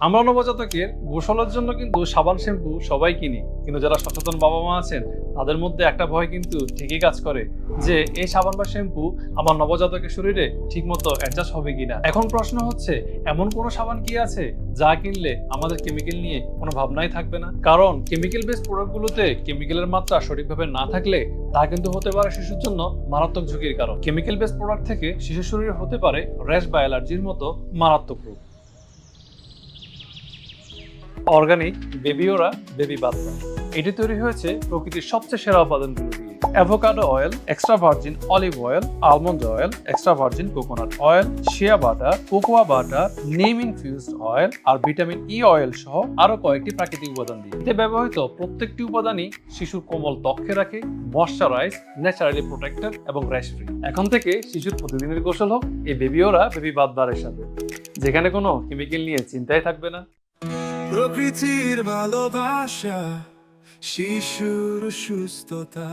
আমরা নবজাতকের গোসলের জন্য কিন্তু সাবান শ্যাম্পু সবাই কিনি, কিন্তু যারা সচেতন বাবা মা আছেন তাদের মধ্যে একটা ভয় কিন্তু ঠিকই কাজ করে যে এই সাবান বা শ্যাম্পু আমার নবজাতকের শরীরে ঠিকমতো অ্যাডজাস্ট হবে কিনা। এখন প্রশ্ন হচ্ছে, এমন কোনো সাবান কি আছে যা কিনলে আমাদের কেমিক্যাল নিয়ে কোনো ভাবনাই থাকবে না? কারণ কেমিক্যাল বেসড প্রোডাক্টগুলোতে কেমিক্যালের মাত্রা সঠিকভাবে না থাকলে তা কিন্তু হতে পারে শিশুর জন্য মারাত্মক ঝুঁকির কারণ। কেমিক্যাল বেসড প্রোডাক্ট থেকে শিশুর শরীরে হতে পারে র্যাশ বা অ্যালার্জির মতো মারাত্মক রোগ। অর্গানিক বেবি ওরা বেবি বাথ। এটি তৈরি হয়েছে প্রকৃতির সবচেয়ে সেরা উপাদানগুলো দিয়ে। Avocado oil, extra virgin olive oil, almond oil, extra virgin coconut oil, shea butter, cocoa butter, নিম ইনফিউজড অয়েল আর ভিটামিন ই অয়েল সহ আরো কয়েকটি প্রাকৃতিক উপাদান দিয়ে। এতে ব্যবহৃত প্রত্যেকটি উপাদানই শিশুর কোমল ত্বককে রাখে ময়শ্চারাইজ, ন্যাচারালি প্রোটেক্টেড এবং র্যাশ ফ্রি। এখন থেকে শিশুর প্রতিদিনের গোসল হোক এই বেবি ওরা বেবি বাথ বারের সাথে, যেখানে কোনো কেমিক্যাল নিয়ে চিন্তাই থাকবে না। প্রকৃতির ভালোবাসা, শিশুর সুস্থতা।